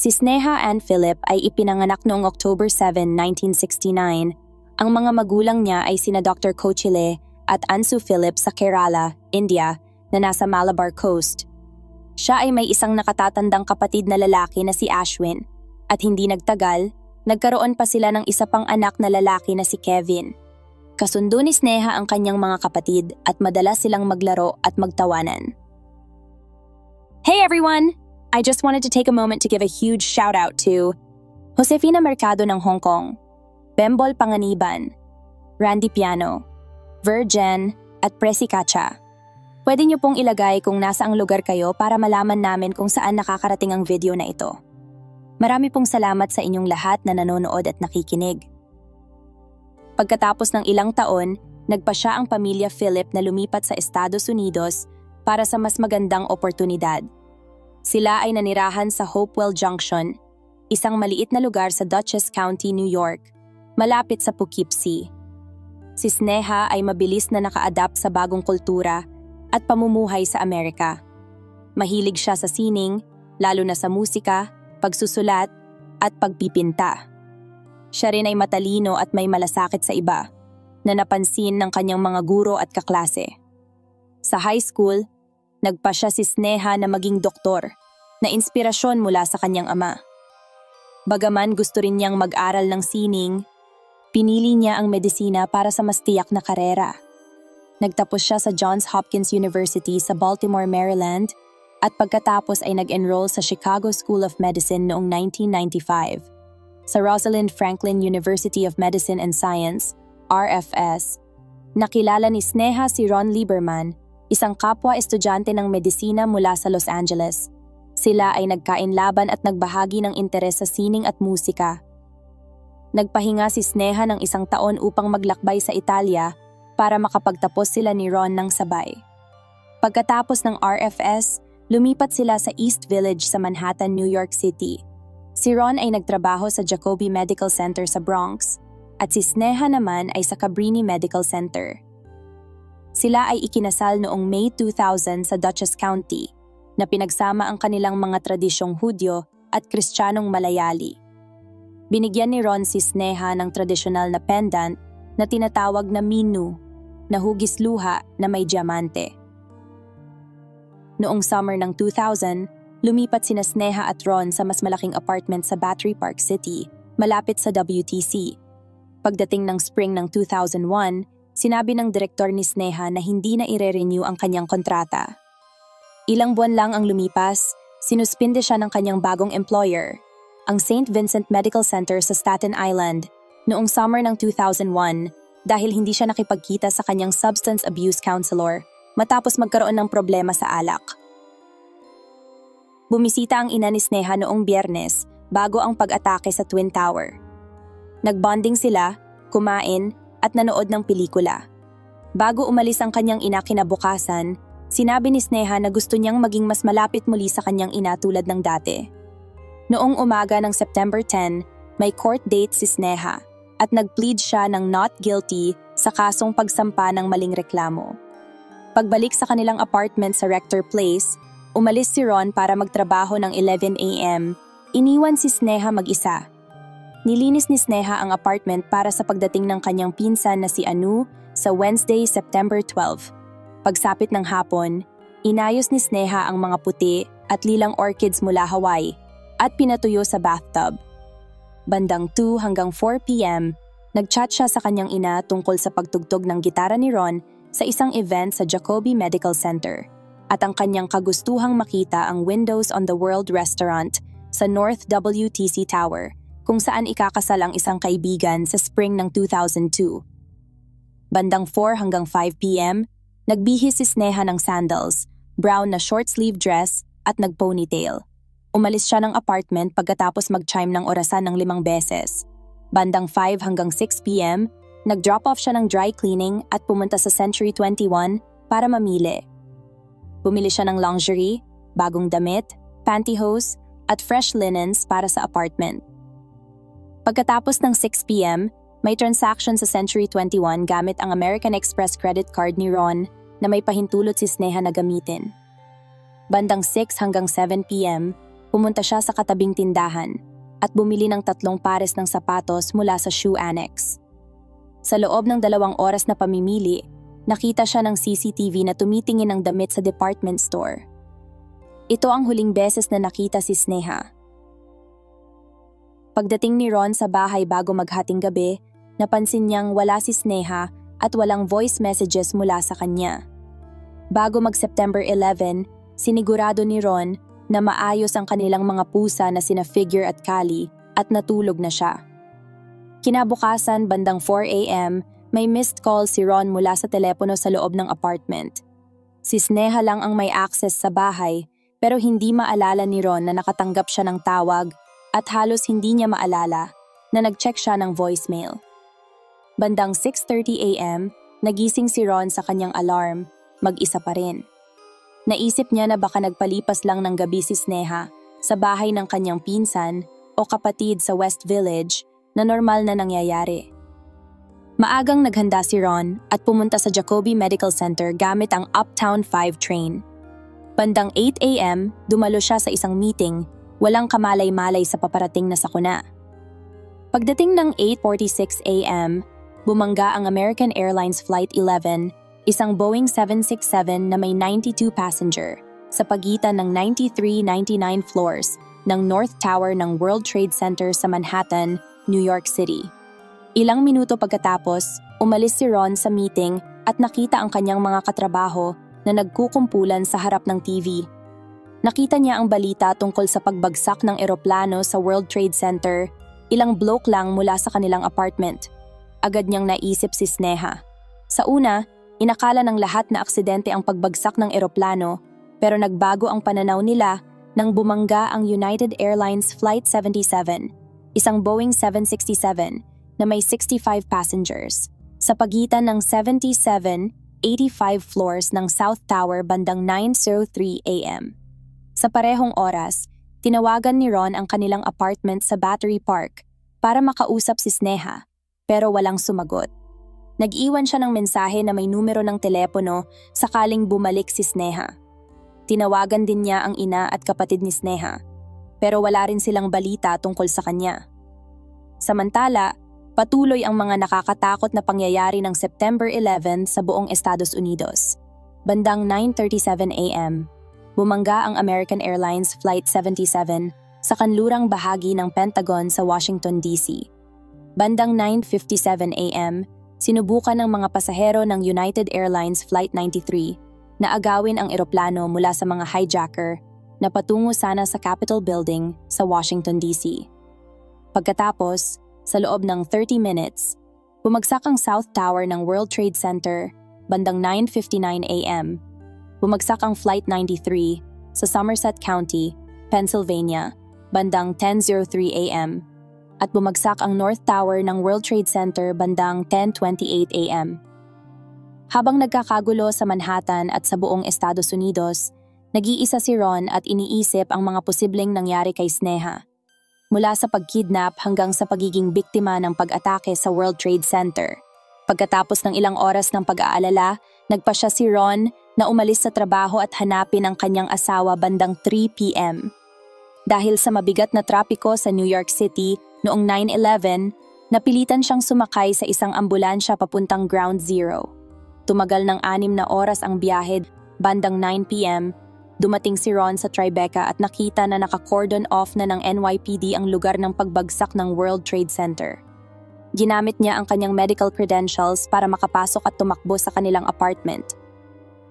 Si Sneha Ann Philip ay ipinanganak noong October 7, 1969. Ang mga magulang niya ay sina Dr. Kochile at Ansu Philip sa Kerala, India, na nasa Malabar Coast. Siya ay may isang nakatatandang kapatid na lalaki na si Ashwin, at hindi nagtagal, nagkaroon pa sila ng isa pang anak na lalaki na si Kevin. Kasundo ni Sneha ang kanyang mga kapatid at madalas silang maglaro at magtawanan. Hey everyone! I just wanted to take a moment to give a huge shout out to Josefina Mercado ng Hong Kong, Bembol Panganiban, Randy Piano, Virgen, at Presi Kacha. Pwede niyo pong ilagay kung nasa ang lugar kayo para malaman namin kung saan nakakarating ang video na ito. Marami pong salamat sa inyong lahat na nanonood at nakikinig. Pagkatapos ng ilang taon, nagpasya ang pamilya Philip na lumipat sa Estados Unidos para sa mas magandang oportunidad. Sila ay nanirahan sa Hopewell Junction, isang maliit na lugar sa Dutchess County, New York, malapit sa Poughkeepsie. Si Sneha ay mabilis na naka-adapt sa bagong kultura at pamumuhay sa Amerika. Mahilig siya sa sining, lalo na sa musika, pagsusulat, at pagpipinta. Siya rin ay matalino at may malasakit sa iba, na napansin ng kanyang mga guro at kaklase. Sa high school, nagpasya si Sneha na maging doktor, na inspirasyon mula sa kanyang ama. Bagaman gusto rin niyang mag-aral ng sining, pinili niya ang medisina para sa mas tiyak na karera. Nagtapos siya sa Johns Hopkins University sa Baltimore, Maryland, at pagkatapos ay nag-enroll sa Chicago School of Medicine noong 1995. Sa Rosalind Franklin University of Medicine and Science, RFS, nakilala ni Sneha si Ron Lieberman, isang kapwa-estudyante ng medisina mula sa Los Angeles. Sila ay nagkainlaban at nagbahagi ng interes sa sining at musika. Nagpahinga si Sneha ng isang taon upang maglakbay sa Italia para makapagtapos sila ni Ron ng sabay. Pagkatapos ng RFS, lumipat sila sa East Village sa Manhattan, New York City. Si Ron ay nagtrabaho sa Jacobi Medical Center sa Bronx at si Sneha naman ay sa Cabrini Medical Center. Sila ay ikinasal noong May 2000 sa Dutchess County, na pinagsama ang kanilang mga tradisyong Hudyo at Kristiyanong Malayali. Binigyan ni Ron si Sneha ng tradisyonal na pendant na tinatawag na minu, na hugis luha na may diamante. Noong summer ng 2000, lumipat sina Sneha at Ron sa mas malaking apartment sa Battery Park City, malapit sa WTC. Pagdating ng spring ng 2001, sinabi ng direktor ni Sneha na hindi na ire-renew ang kanyang kontrata. Ilang buwan lang ang lumipas, sinuspinde siya ng kanyang bagong employer, ang St. Vincent Medical Center sa Staten Island, noong summer ng 2001 dahil hindi siya nakipagkita sa kanyang substance abuse counselor matapos magkaroon ng problema sa alak. Bumisita ang ina ni Sneha noong Biyernes bago ang pag-atake sa Twin Tower. Nagbonding sila, kumain, at nanood ng pelikula. Bago umalis ang kanyang ina kinabukasan, sinabi ni Sneha na gusto niyang maging mas malapit muli sa kanyang ina tulad ng dati. Noong umaga ng September 10, may court date si Sneha at nag-plead siya ng not guilty sa kasong pagsampa ng maling reklamo. Pagbalik sa kanilang apartment sa Rector Place, umalis si Ron para magtrabaho ng 11 a.m. Iniwan si Sneha mag-isa. Nilinis ni Sneha ang apartment para sa pagdating ng kanyang pinsan na si Anu sa Wednesday, September 12. Pagsapit ng hapon, inayos ni Sneha ang mga puti at lilang orchids mula Hawaii at pinatuyo sa bathtub. Bandang 2 hanggang 4 p.m., nag-chat siya sa kanyang ina tungkol sa pagtugtog ng gitara ni Ron sa isang event sa Jacobi Medical Center at ang kanyang kagustuhang makita ang Windows on the World restaurant sa North WTC Tower, kung saan ikakasal ang isang kaibigan sa spring ng 2002. Bandang 4 hanggang 5 p.m., nagbihis si Sneha ng sandals, brown na short-sleeve dress at nag-ponytail. Umalis siya ng apartment pagkatapos mag-chime ng orasan ng 5 beses. Bandang 5 hanggang 6 p.m., nag-drop off siya ng dry cleaning at pumunta sa Century 21 para mamili. Bumili siya ng lingerie, bagong damit, pantyhose, at fresh linens para sa apartment. Pagkatapos ng 6 p.m., may transaction sa Century 21 gamit ang American Express credit card ni Ron na may pahintulot si Sneha na gamitin. Bandang 6 hanggang 7 p.m., pumunta siya sa katabing tindahan at bumili ng 3 pares ng sapatos mula sa shoe annex. Sa loob ng 2 oras na pamimili, nakita siya ng CCTV na tumitingin ng damit sa department store. Ito ang huling beses na nakita si Sneha. Pagdating ni Ron sa bahay bago maghating gabi, napansin niyang wala si Sneha at walang voice messages mula sa kanya. Bago mag-September 11, sinigurado ni Ron na maayos ang kanilang mga pusa na sina Figure at Kali at natulog na siya. Kinabukasan bandang 4 a.m., may missed call si Ron mula sa telepono sa loob ng apartment. Si Sneha lang ang may access sa bahay pero hindi maalala ni Ron na nakatanggap siya ng tawag at halos hindi niya maalala na nag-check siya ng voicemail. Bandang 6:30 a.m., nagising si Ron sa kanyang alarm, mag-isa pa rin. Naisip niya na baka nagpalipas lang ng gabi si Sneha sa bahay ng kanyang pinsan o kapatid sa West Village na normal na nangyayari. Maagang naghanda si Ron at pumunta sa Jacobi Medical Center gamit ang Uptown 5 train. Bandang 8 a.m., dumalo siya sa isang meeting, walang kamalay-malay sa paparating na sakuna. Pagdating ng 8:46 a.m., bumangga ang American Airlines Flight 11, isang Boeing 767 na may 92 passenger, sa pagitan ng 93-99 floors ng North Tower ng World Trade Center sa Manhattan, New York City. Ilang minuto pagkatapos, umalis si Ron sa meeting at nakita ang kanyang mga katrabaho na nagkukumpulan sa harap ng TV. Nakita niya ang balita tungkol sa pagbagsak ng eroplano sa World Trade Center, ilang block lang mula sa kanilang apartment. Agad niyang naisip si Sneha. Sa una, inakala ng lahat na aksidente ang pagbagsak ng eroplano, pero nagbago ang pananaw nila nang bumangga ang United Airlines Flight 77, isang Boeing 767 na may 65 passengers, sa pagitan ng 77-85 floors ng South Tower bandang 9:03 a.m. Sa parehong oras, tinawagan ni Ron ang kanilang apartment sa Battery Park para makausap si Sneha, pero walang sumagot. Nag-iwan siya ng mensahe na may numero ng telepono sakaling bumalik si Sneha. Tinawagan din niya ang ina at kapatid ni Sneha, pero wala rin silang balita tungkol sa kanya. Samantala, patuloy ang mga nakakatakot na pangyayari ng September 11 sa buong Estados Unidos. Bandang 9:37 a.m., bumangga ang American Airlines Flight 77 sa kanlurang bahagi ng Pentagon sa Washington, D.C. Bandang 9:57 a.m., sinubukan ng mga pasahero ng United Airlines Flight 93 na agawin ang eroplano mula sa mga hijacker na patungo sana sa Capitol Building sa Washington, D.C. Pagkatapos, sa loob ng 30 minutes, bumagsak ang South Tower ng World Trade Center bandang 9:59 a.m. Bumagsak ang Flight 93 sa Somerset County, Pennsylvania, bandang 10:03 a.m. At bumagsak ang North Tower ng World Trade Center bandang 10:28 a.m. Habang nagkakagulo sa Manhattan at sa buong Estados Unidos, nag-iisa si Ron at iniisip ang mga posibleng nangyari kay Sneha. Mula sa pagkidnap hanggang sa pagiging biktima ng pag-atake sa World Trade Center. Pagkatapos ng ilang oras ng pag-aalala, nagpasya si Ron na umalis sa trabaho at hanapin ang kanyang asawa bandang 3 p.m. Dahil sa mabigat na trapiko sa New York City noong 9/11, napilitan siyang sumakay sa isang ambulansya papuntang Ground Zero. Tumagal ng 6 na oras ang biyahe, bandang 9 p.m., dumating si Ron sa Tribeca at nakita na naka-cordon off na ng NYPD ang lugar ng pagbagsak ng World Trade Center. Ginamit niya ang kanyang medical credentials para makapasok at tumakbo sa kanilang apartment.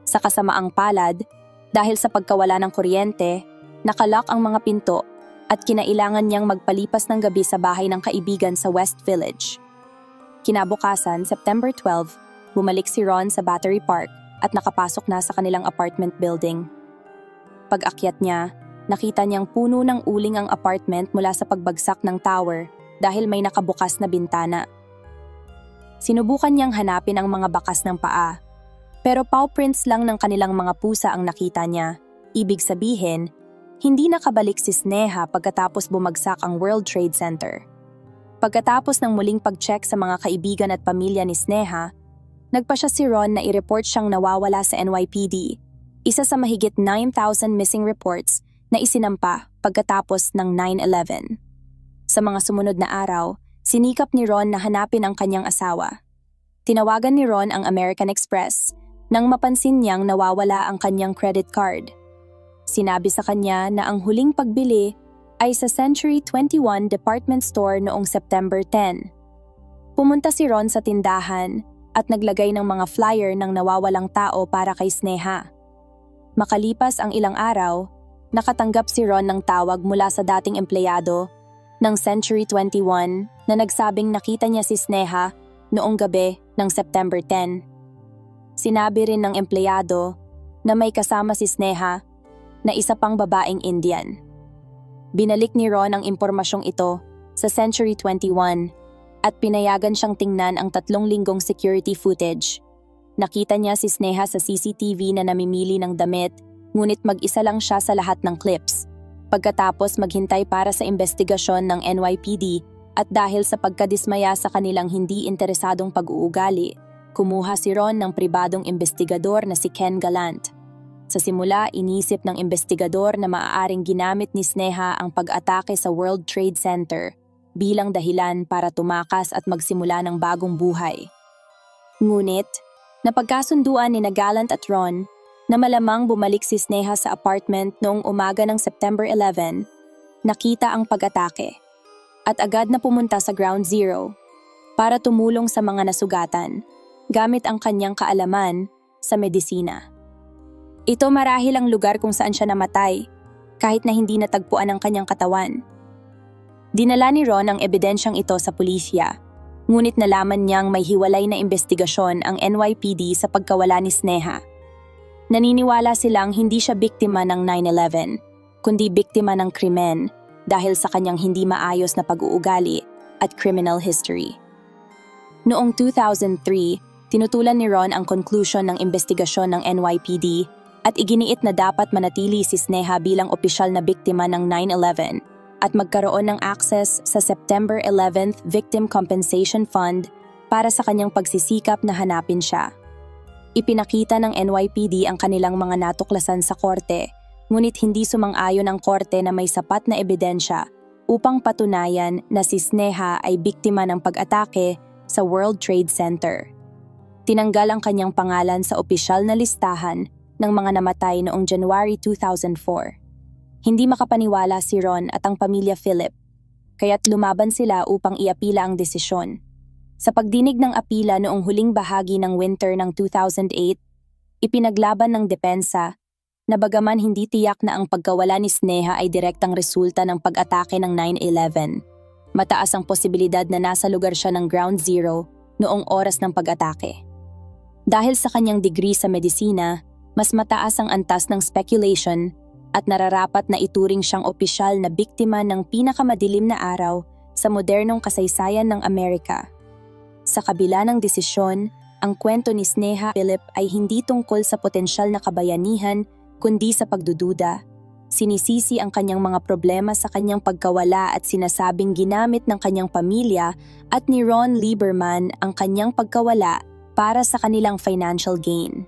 Sa kasamaang palad, dahil sa pagkawala ng kuryente, nakalock ang mga pinto at kinailangan niyang magpalipas ng gabi sa bahay ng kaibigan sa West Village. Kinabukasan, September 12, bumalik si Ron sa Battery Park at nakapasok na sa kanilang apartment building. Pag-akyat niya, nakita niyang puno ng uling ang apartment mula sa pagbagsak ng tower dahil may nakabukas na bintana. Sinubukan niyang hanapin ang mga bakas ng paa, pero paw prints lang ng kanilang mga pusa ang nakita niya. Ibig sabihin, hindi nakabalik si Sneha pagkatapos bumagsak ang World Trade Center. Pagkatapos ng muling pag-check sa mga kaibigan at pamilya ni Sneha, nagpasya si Ron na i-report siyang nawawala sa NYPD, isa sa mahigit 9,000 missing reports na isinampa pagkatapos ng 9/11. Sa mga sumunod na araw, sinikap ni Ron na hanapin ang kanyang asawa. Tinawagan ni Ron ang American Express nang mapansin niyang nawawala ang kanyang credit card. Sinabi sa kanya na ang huling pagbili ay sa Century 21 department store noong September 10. Pumunta si Ron sa tindahan at naglagay ng mga flyer ng nawawalang tao para kay Sneha. Makalipas ang ilang araw, nakatanggap si Ron ng tawag mula sa dating empleyado ng Century 21 na nagsabing nakita niya si Sneha noong gabi ng September 10. Sinabi rin ng empleyado na may kasama si Sneha na isa pang babaeng Indian. Binalik ni Ron ang impormasyong ito sa Century 21 at pinayagan siyang tingnan ang 3 linggong security footage. Nakita niya si Sneha sa CCTV na namimili ng damit, ngunit mag-isa lang siya sa lahat ng clips. Pagkatapos maghintay para sa investigasyon ng NYPD at dahil sa pagkadismaya sa kanilang hindi interesadong pag-uugali, kumuha si Ron ng pribadong investigador na si Ken Gallant. Sa simula, inisip ng investigador na maaaring ginamit ni Sneha ang pag-atake sa World Trade Center bilang dahilan para tumakas at magsimula ng bagong buhay. Ngunit, napagkasunduan ni Gallant at Ron na malamang bumalik si Sneha sa apartment noong umaga ng September 11, nakita ang pag-atake at agad na pumunta sa Ground Zero para tumulong sa mga nasugatan gamit ang kanyang kaalaman sa medisina. Ito marahil ang lugar kung saan siya namatay, kahit na hindi natagpuan ang kanyang katawan. Dinala ni Ron ang ebidensyang ito sa pulisya, ngunit nalaman niyang may hiwalay na investigasyon ang NYPD sa pagkawala ni Sneha. Naniniwala silang hindi siya biktima ng 9/11, kundi biktima ng krimen dahil sa kanyang hindi maayos na pag-uugali at criminal history. Noong 2003, tinutulan ni Ron ang conclusion ng investigasyon ng NYPD at iginiit na dapat manatili si Sneha bilang opisyal na biktima ng 9/11 at magkaroon ng access sa September 11th Victim Compensation Fund para sa kanyang pagsisikap na hanapin siya. Ipinakita ng NYPD ang kanilang mga natuklasan sa korte, ngunit hindi sumang-ayon ang korte na may sapat na ebidensya upang patunayan na si Sneha ay biktima ng pag-atake sa World Trade Center. Tinanggal ang kanyang pangalan sa opisyal na listahan ng mga namatay noong January 2004. Hindi makapaniwala si Ron at ang pamilya Philip, kaya't lumaban sila upang iapila ang desisyon. Sa pagdinig ng apila noong huling bahagi ng winter ng 2008, ipinaglaban ng depensa na bagaman hindi tiyak na ang pagkawala ni Sneha ay direktang resulta ng pag-atake ng 9/11, mataas ang posibilidad na nasa lugar siya ng Ground Zero noong oras ng pag-atake. Dahil sa kanyang degree sa medisina, mas mataas ang antas ng speculation at nararapat na ituring siyang opisyal na biktima ng pinakamadilim na araw sa modernong kasaysayan ng Amerika. Sa kabila ng desisyon, ang kwento ni Sneha Philip ay hindi tungkol sa potensyal na kabayanihan kundi sa pagdududa. Sinisisi ang kanyang mga problema sa kanyang pagkawala at sinasabing ginamit ng kanyang pamilya at ni Ron Lieberman ang kanyang pagkawala para sa kanilang financial gain.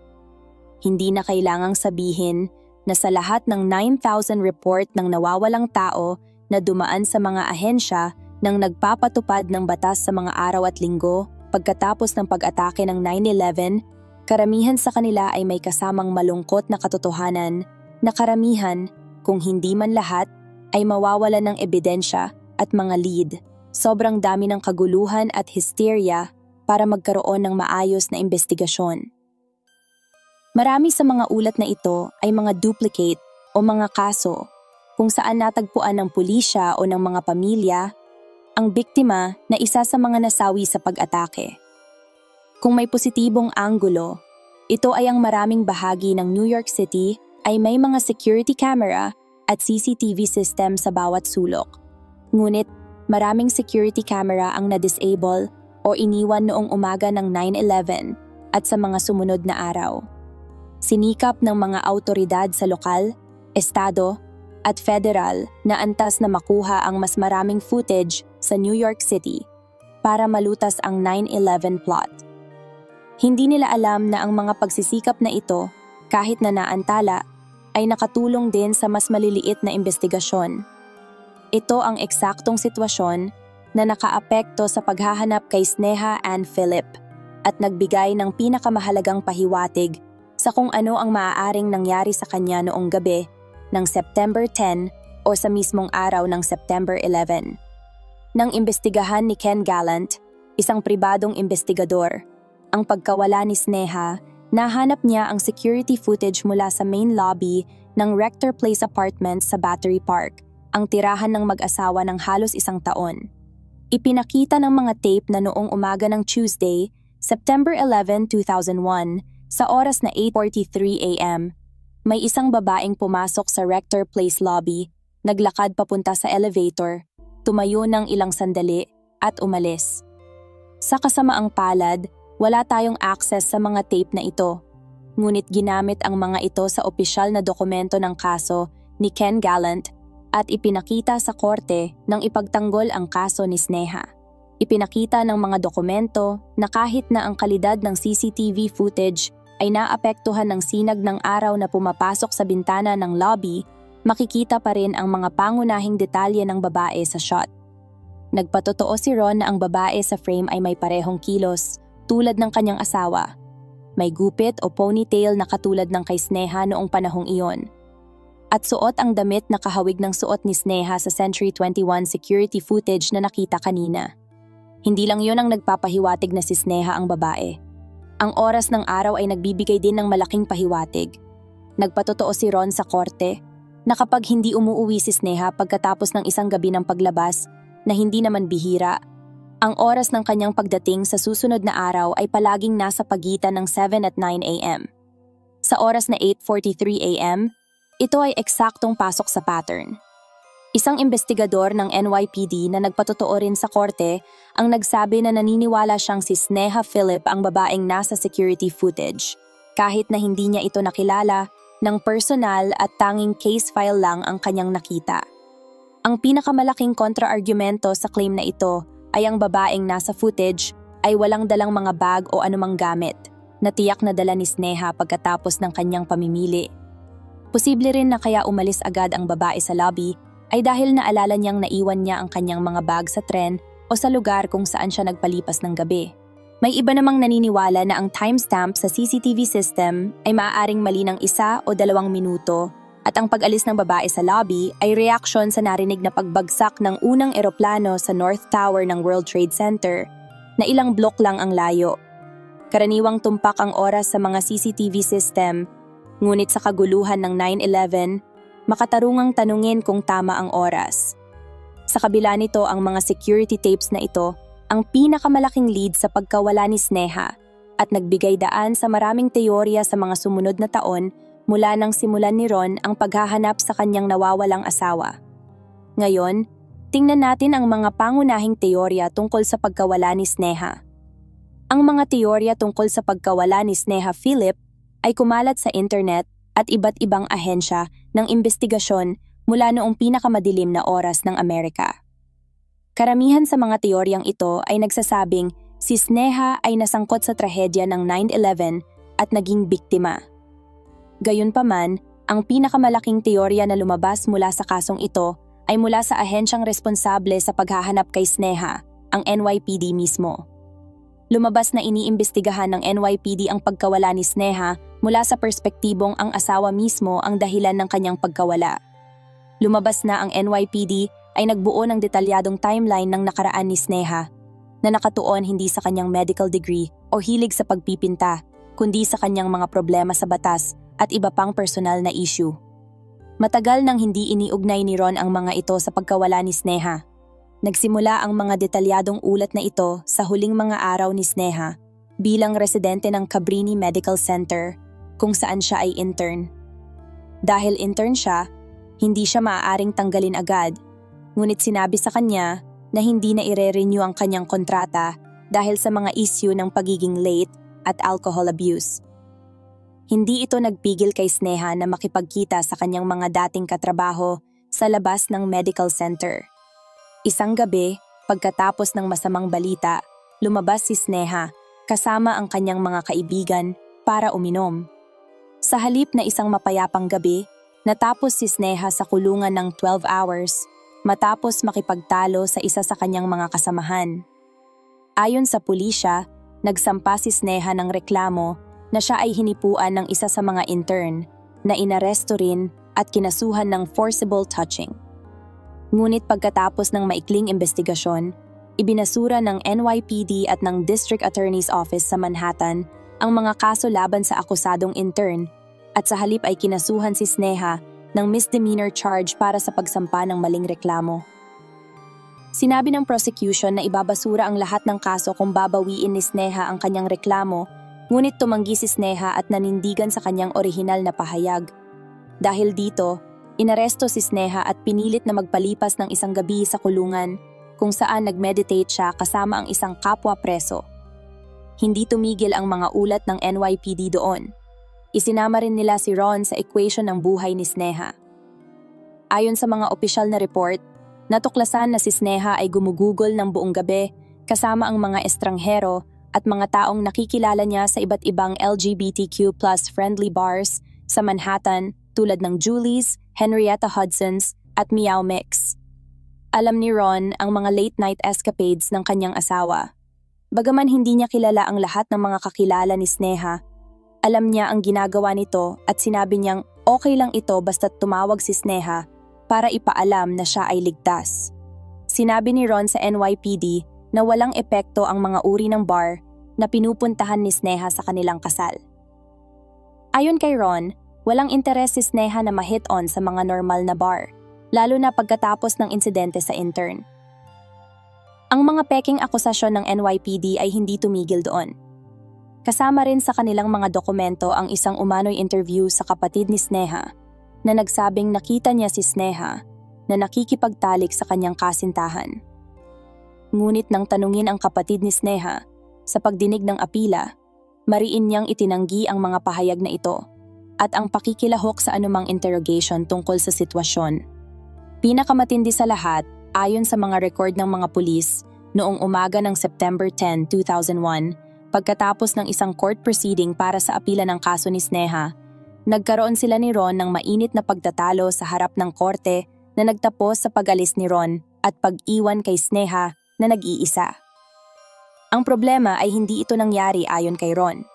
Hindi na kailangang sabihin na sa lahat ng 9,000 report ng nawawalang tao na dumaan sa mga ahensya ng nagpapatupad ng batas sa mga araw at linggo pagkatapos ng pag-atake ng 9/11, karamihan sa kanila ay may kasamang malungkot na katotohanan na karamihan, kung hindi man lahat, ay mawawalan ng ebidensya at mga lead. Sobrang dami ng kaguluhan at hysteria para magkaroon ng maayos na investigasyon. Marami sa mga ulat na ito ay mga duplicate o mga kaso kung saan natagpuan ng pulisya o ng mga pamilya ang biktima na isa sa mga nasawi sa pag-atake. Kung may positibong anggulo, ito ay ang maraming bahagi ng New York City ay may mga security camera at CCTV system sa bawat sulok. Ngunit maraming security camera ang na-disable o iniwan noong umaga ng 9/11 at sa mga sumunod na araw. Sinikap ng mga awtoridad sa lokal, estado, at federal na antas na makuha ang mas maraming footage sa New York City para malutas ang 9/11 plot. Hindi nila alam na ang mga pagsisikap na ito, kahit na naantala, ay nakatulong din sa mas maliliit na investigasyon. Ito ang eksaktong sitwasyon na nakaapekto sa paghahanap kay Sneha Ann Philip at nagbigay ng pinakamahalagang pahiwatig sa kung ano ang maaaring nangyari sa kanya noong gabi ng September 10 o sa mismong araw ng September 11. Nang imbestigahan ni Ken Gallant, isang pribadong investigador, ang pagkawala ni Sneha, nahanap niya ang security footage mula sa main lobby ng Rector Place Apartments sa Battery Park, ang tirahan ng mag-asawa ng halos isang taon. Ipinakita ng mga tape na noong umaga ng Tuesday, September 11, 2001, sa oras na 8:43 a.m., may isang babaeng pumasok sa Rector Place lobby, naglakad papunta sa elevator, tumayo ng ilang sandali at umalis. Sa kasamaang palad, wala tayong access sa mga tape na ito, ngunit ginamit ang mga ito sa opisyal na dokumento ng kaso ni Ken Gallant at ipinakita sa korte nang ipagtanggol ang kaso ni Sneha. Ipinakita ng mga dokumento na kahit na ang kalidad ng CCTV footage ay naapektuhan ng sinag ng araw na pumapasok sa bintana ng lobby, makikita pa rin ang mga pangunahing detalye ng babae sa shot. Nagpatotoo si Ron na ang babae sa frame ay may parehong kilos, tulad ng kanyang asawa. May gupit o ponytail na katulad ng kay Sneha noong panahong iyon. At suot ang damit na kahawig ng suot ni Sneha sa Century 21 security footage na nakita kanina. Hindi lang yun ang nagpapahiwatig na si Sneha ang babae. Ang oras ng araw ay nagbibigay din ng malaking pahiwatig. Nagpatotoo si Ron sa korte na kapag hindi umuuwi si Sneha pagkatapos ng isang gabi ng paglabas na hindi naman bihira, ang oras ng kanyang pagdating sa susunod na araw ay palaging nasa pagitan ng 7 at 9 a.m. Sa oras na 8:43 a.m., ito ay eksaktong pasok sa pattern. Isang investigador ng NYPD na nagpatotoo rin sa korte ang nagsabi na naniniwala siyang si Sneha Philip ang babaeng nasa security footage, kahit na hindi niya ito nakilala, ng personal at tanging case file lang ang kanyang nakita. Ang pinakamalaking kontra-argumento sa claim na ito ay ang babaeng nasa footage ay walang dalang mga bag o anumang gamit na tiyak na dala ni Sneha pagkatapos ng kanyang pamimili. Posible rin na kaya umalis agad ang babae sa lobby ay dahil naalala niyang naiwan niya ang kanyang mga bag sa tren o sa lugar kung saan siya nagpalipas ng gabi. May iba namang naniniwala na ang timestamp sa CCTV system ay maaaring mali ng 1 o 2 minuto at ang pag-alis ng babae sa lobby ay reaksyon sa narinig na pagbagsak ng unang eroplano sa North Tower ng World Trade Center na ilang blok lang ang layo. Karaniwang tumpak ang oras sa mga CCTV system, ngunit sa kaguluhan ng 9/11, makatarungang tanungin kung tama ang oras. Sa kabila nito, ang mga security tapes na ito ang pinakamalaking lead sa pagkawala ni Sneha at nagbigay daan sa maraming teorya sa mga sumunod na taon mula nang simulan ni Ron ang paghahanap sa kanyang nawawalang asawa. Ngayon, tingnan natin ang mga pangunahing teorya tungkol sa pagkawala ni Sneha. Ang mga teorya tungkol sa pagkawala ni Sneha Philip ay kumalat sa internet at iba't ibang ahensya ng investigasyon mula noong pinakamadilim na oras ng Amerika. Karamihan sa mga teoryang ito ay nagsasabing si Sneha ay nasangkot sa trahedya ng 9/11 at naging biktima. Gayunpaman, ang pinakamalaking teorya na lumabas mula sa kasong ito ay mula sa ahensyang responsable sa paghahanap kay Sneha, ang NYPD mismo. Lumabas na iniimbestigahan ng NYPD ang pagkawala ni Sneha mula sa perspektibong ang asawa mismo ang dahilan ng kanyang pagkawala. Lumabas na ang NYPD ay nagbuo ng detalyadong timeline ng nakaraan ni Sneha na nakatuon hindi sa kanyang medical degree o hilig sa pagpipinta, kundi sa kanyang mga problema sa batas at iba pang personal na issue. Matagal nang hindi iniugnay ni Ron ang mga ito sa pagkawala ni Sneha. Nagsimula ang mga detalyadong ulat na ito sa huling mga araw ni Sneha bilang residente ng Cabrini Medical Center kung saan siya ay intern. Dahil intern siya, hindi siya maaaring tanggalin agad, ngunit sinabi sa kanya na hindi na ire-renew ang kanyang kontrata dahil sa mga issue ng pagiging late at alcohol abuse. Hindi ito nagpigil kay Sneha na makipagkita sa kanyang mga dating katrabaho sa labas ng medical center. Isang gabi, pagkatapos ng masamang balita, lumabas si Sneha kasama ang kanyang mga kaibigan para uminom. Sa halip na isang mapayapang gabi, Natapos si Sneha sa kulungan ng 12 hours matapos makipagtalo sa isa sa kanyang mga kasamahan. Ayon sa pulisya, nagsampa si Sneha ng reklamo na siya ay hinipuan ng isa sa mga intern na inaresto rin at kinasuhan ng forcible touching. Ngunit pagkatapos ng maikling investigasyon, ibinasura ng NYPD at ng District Attorney's Office sa Manhattan ang mga kaso laban sa akusadong intern at sa halip ay kinasuhan si Sneha ng misdemeanor charge para sa pagsampa ng maling reklamo. Sinabi ng prosecution na ibabasura ang lahat ng kaso kung babawiin ni Sneha ang kanyang reklamo, ngunit tumanggi si Sneha at nanindigan sa kanyang orihinal na pahayag. Dahil dito, inaresto si Sneha at pinilit na magpalipas ng isang gabi sa kulungan kung saan nagmeditate siya kasama ang isang kapwa preso. Hindi tumigil ang mga ulat ng NYPD doon. Isinama rin nila si Ron sa equation ng buhay ni Sneha. Ayon sa mga opisyal na report, natuklasan na si Sneha ay gumugugol ng buong gabi kasama ang mga estranghero at mga taong nakikilala niya sa iba't ibang LGBTQ+ friendly bars sa Manhattan tulad ng Julie's, Henrietta Hudson's at Meow Mix. Alam ni Ron ang mga late-night escapades ng kanyang asawa. Bagaman hindi niya kilala ang lahat ng mga kakilala ni Sneha, alam niya ang ginagawa nito at sinabi niyang okay lang ito basta't tumawag si Sneha para ipaalam na siya ay ligtas. Sinabi ni Ron sa NYPD na walang epekto ang mga uri ng bar na pinupuntahan ni Sneha sa kanilang kasal. Ayon kay Ron, walang interes si Sneha na ma-hit on sa mga normal na bar, lalo na pagkatapos ng insidente sa intern. Ang mga peking akusasyon ng NYPD ay hindi tumigil doon. Kasama rin sa kanilang mga dokumento ang isang umano'y interview sa kapatid ni Sneha na nagsabing nakita niya si Sneha na nakikipagtalik sa kanyang kasintahan. Ngunit nang tanungin ang kapatid ni Sneha sa pagdinig ng apila, mariin niyang itinanggi ang mga pahayag na ito at ang pakikilahok sa anumang interrogation tungkol sa sitwasyon. Pinakamatindi sa lahat, ayon sa mga record ng mga pulis, noong umaga ng September 10, 2001, pagkatapos ng isang court proceeding para sa apila ng kaso ni Sneha, nagkaroon sila ni Ron ng mainit na pagtatalo sa harap ng korte na nagtapos sa pag-alis ni Ron at pag-iwan kay Sneha na nag-iisa. Ang problema ay hindi ito nangyari ayon kay Ron.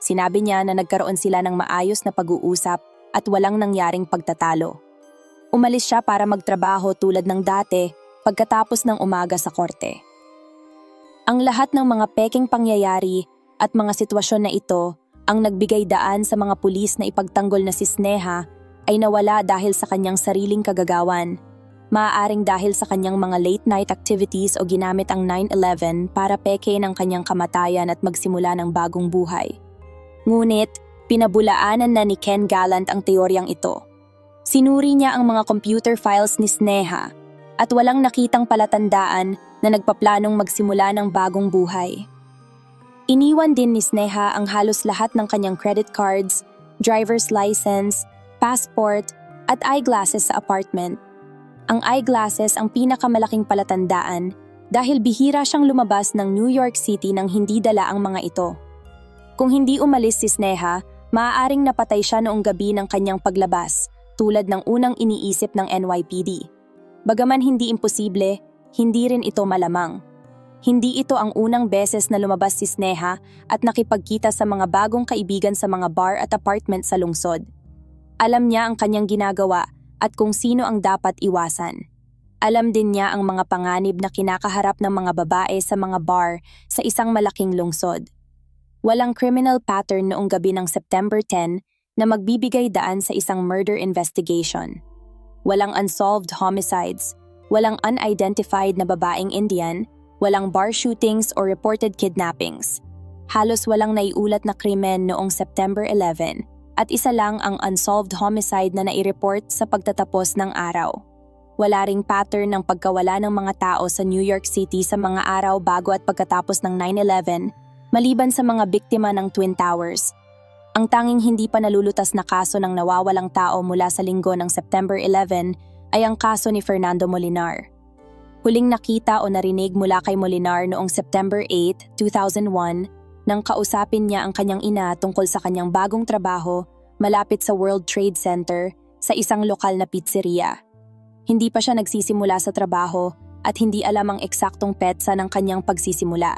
Sinabi niya na nagkaroon sila ng maayos na pag-uusap at walang nangyaring pagtatalo. Umalis siya para magtrabaho tulad ng dati pagkatapos ng umaga sa korte. Ang lahat ng mga peking pangyayari at mga sitwasyon na ito ang nagbigay daan sa mga pulis na ipagtanggol na si Sneha ay nawala dahil sa kanyang sariling kagagawan, maaaring dahil sa kanyang mga late-night activities o ginamit ang 9/11 para peke ng kanyang kamatayan at magsimula ng bagong buhay. Ngunit, pinabulaanan na ni Ken Gallant ang teoryang ito. Sinuri niya ang mga computer files ni Sneha at walang nakitang palatandaan na nagpaplanong magsimula ng bagong buhay. Iniwan din ni Sneha ang halos lahat ng kanyang credit cards, driver's license, passport, at eyeglasses sa apartment. Ang eyeglasses ang pinakamalaking palatandaan dahil bihira siyang lumabas ng New York City nang hindi dala ang mga ito. Kung hindi umalis si Sneha, maaaring napatay siya noong gabi ng kanyang paglabas, tulad ng unang iniisip ng NYPD. Bagaman hindi imposible, hindi rin ito malamang. Hindi ito ang unang beses na lumabas si Sneha at nakipagkita sa mga bagong kaibigan sa mga bar at apartment sa lungsod. Alam niya ang kanyang ginagawa at kung sino ang dapat iwasan. Alam din niya ang mga panganib na kinakaharap ng mga babae sa mga bar sa isang malaking lungsod. Walang criminal pattern noong gabi ng September 10 na magbibigay daan sa isang murder investigation. Walang unsolved homicides, walang unidentified na babaeng Indian, walang bar shootings o reported kidnappings. Halos walang naiulat na krimen noong September 11 at isa lang ang unsolved homicide na nai-report sa pagtatapos ng araw. Wala ring pattern ng pagkawala ng mga tao sa New York City sa mga araw bago at pagkatapos ng 9/11, maliban sa mga biktima ng Twin Towers. Ang tanging hindi pa nalulutas na kaso ng nawawalang tao mula sa linggo ng September 11 ay ang kaso ni Fernando Molinar. Huling nakita o narinig mula kay Molinar noong September 8, 2001 nang kausapin niya ang kanyang ina tungkol sa kanyang bagong trabaho malapit sa World Trade Center sa isang lokal na pizzeria. Hindi pa siya nagsisimula sa trabaho at hindi alam ang eksaktong petsa ng kanyang pagsisimula.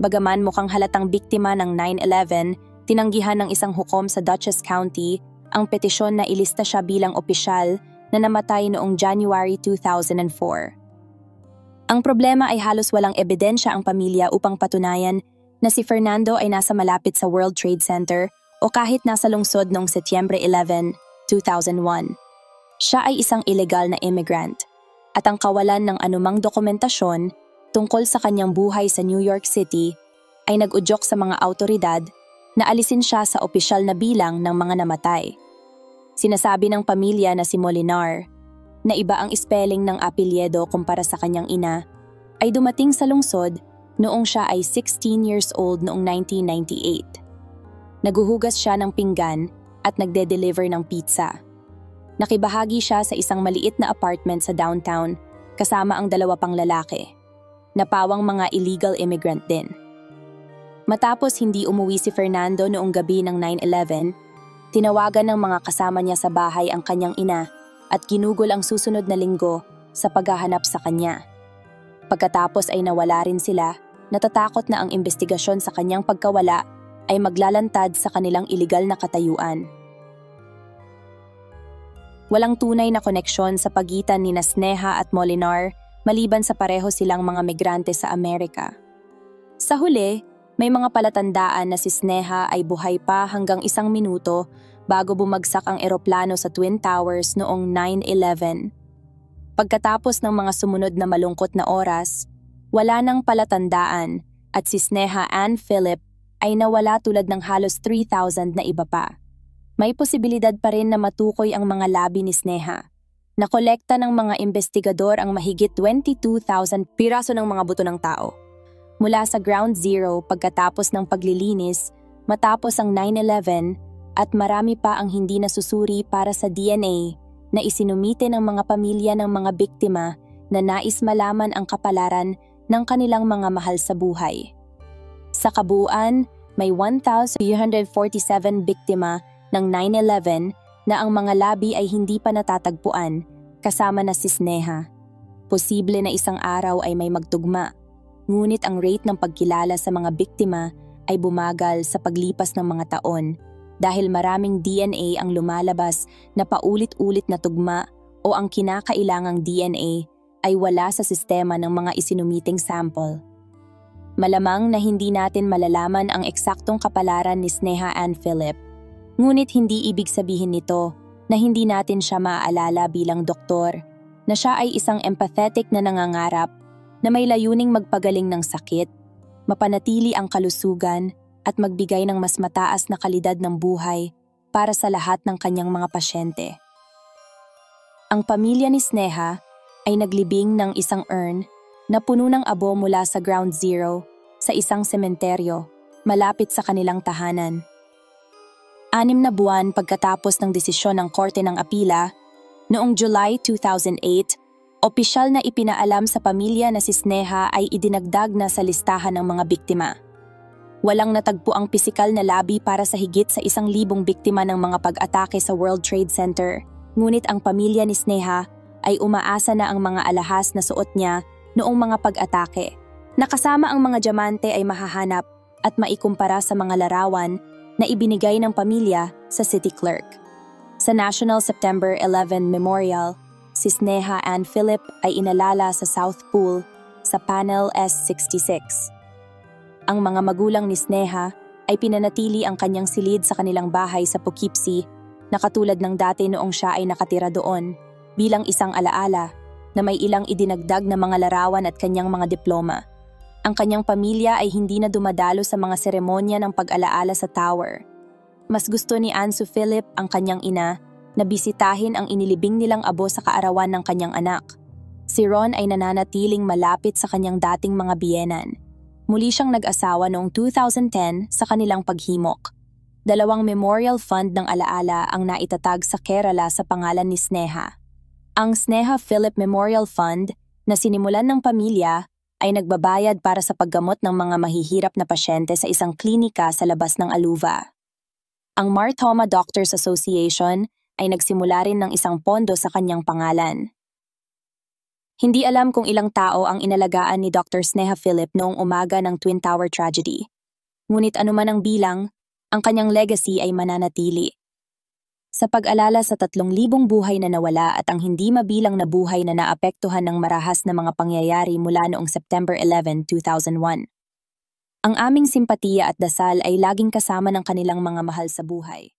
Bagaman mukhang halatang biktima ng 9/11, tinanggihan ng isang hukom sa Dutchess County ang petisyon na ilista siya bilang opisyal na namatay noong January 2004. Ang problema ay halos walang ebidensya ang pamilya upang patunayan na si Fernando ay nasa malapit sa World Trade Center o kahit nasa lungsod noong Setyembre 11, 2001. Siya ay isang illegal na immigrant at ang kawalan ng anumang dokumentasyon tungkol sa kanyang buhay sa New York City ay nag-udyok sa mga autoridad na alisin siya sa opisyal na bilang ng mga namatay. Sinasabi ng pamilya na si Molinar, na iba ang spelling ng apelyido kumpara sa kanyang ina, ay dumating sa lungsod noong siya ay 16 years old noong 1998. Naguhugas siya ng pinggan at nagde-deliver ng pizza. Nakibahagi siya sa isang maliit na apartment sa downtown kasama ang 2 pang lalaki, na pawang mga illegal immigrant din. Matapos hindi umuwi si Fernando noong gabi ng 9/11, tinawagan ng mga kasama niya sa bahay ang kanyang ina at ginugol ang susunod na linggo sa paghahanap sa kanya. Pagkatapos ay nawala rin sila, natatakot na ang investigasyon sa kanyang pagkawala ay maglalantad sa kanilang iligal na katayuan. Walang tunay na koneksyon sa pagitan ni Sneha at Molinar maliban sa pareho silang mga migrante sa Amerika. Sa huli, may mga palatandaan na si Sneha ay buhay pa hanggang 1 minuto bago bumagsak ang eroplano sa Twin Towers noong 9/11. Pagkatapos ng mga sumunod na malungkot na oras, wala nang palatandaan at si Sneha Ann Philip ay nawala tulad ng halos 3,000 na iba pa. May posibilidad pa rin na matukoy ang mga labi ni Sneha. Nakolekta ng mga investigador ang mahigit 22,000 piraso ng mga buto ng tao. Mula sa Ground Zero pagkatapos ng paglilinis, matapos ang 9/11, at marami pa ang hindi nasusuri para sa DNA na isinumite ng mga pamilya ng mga biktima na nais malaman ang kapalaran ng kanilang mga mahal sa buhay. Sa kabuuan, may 1,347 biktima ng 9/11 na ang mga labi ay hindi pa natatagpuan, kasama na si Sneha. Posible na isang araw ay may magtugma, ngunit ang rate ng pagkilala sa mga biktima ay bumagal sa paglipas ng mga taon dahil maraming DNA ang lumalabas na paulit-ulit na tugma o ang kinakailangang DNA ay wala sa sistema ng mga isinumiting sample. Malamang na hindi natin malalaman ang eksaktong kapalaran ni Sneha Ann Philip, ngunit hindi ibig sabihin nito na hindi natin siya maaalala bilang doktor, na siya ay isang empathetic na nangangarap na may layuning magpagaling ng sakit, mapanatili ang kalusugan at magbigay ng mas mataas na kalidad ng buhay para sa lahat ng kanyang mga pasyente. Ang pamilya ni Sneha ay naglibing ng isang urn na puno ng abo mula sa Ground Zero sa isang sementeryo malapit sa kanilang tahanan. 6 na buwan pagkatapos ng desisyon ng Korte ng Apila, noong July 2008, opisyal na ipinaalam sa pamilya na si Sneha ay idinagdag na sa listahan ng mga biktima. Walang natagpo ang pisikal na labi para sa higit sa 1,000 biktima ng mga pag-atake sa World Trade Center, ngunit ang pamilya ni Sneha ay umaasa na ang mga alahas na suot niya noong mga pag-atake, na kasama ang mga diamante ay mahahanap at maikumpara sa mga larawan na ibinigay ng pamilya sa city clerk. Sa National September 11 Memorial, si Sneha Ann Philip ay inalala sa South Pool sa Panel S66. Ang mga magulang ni Sneha ay pinanatili ang kanyang silid sa kanilang bahay sa Poughkeepsie na katulad ng dati noong siya ay nakatira doon bilang isang alaala na may ilang idinagdag na mga larawan at kanyang mga diploma. Ang kanyang pamilya ay hindi na dumadalo sa mga seremonya ng pag-alaala sa tower. Mas gusto ni Ansu Philip, ang kanyang ina, na bisitahin ang inilibing nilang abo sa kaarawan ng kanyang anak. Si Ron ay nananatiling malapit sa kanyang dating mga biyenan. Muli siyang nag-asawa noong 2010 sa kanilang paghimok. 2 memorial fund ng alaala ang naitatag sa Kerala sa pangalan ni Sneha. Ang Sneha Philip Memorial Fund na sinimulan ng pamilya ay nagbabayad para sa paggamot ng mga mahihirap na pasyente sa isang klinika sa labas ng Aluva. Ang Mar Thoma Doctors Association ay nagsimula rin ng isang pondo sa kanyang pangalan. Hindi alam kung ilang tao ang inalagaan ni Dr. Sneha Philip noong umaga ng Twin Tower tragedy. Ngunit anuman ang bilang, ang kanyang legacy ay mananatili. Sa pag-alala sa 3,000 buhay na nawala at ang hindi mabilang na buhay na naapektuhan ng marahas na mga pangyayari mula noong September 11, 2001. Ang aming simpatiya at dasal ay laging kasama ng kanilang mga mahal sa buhay.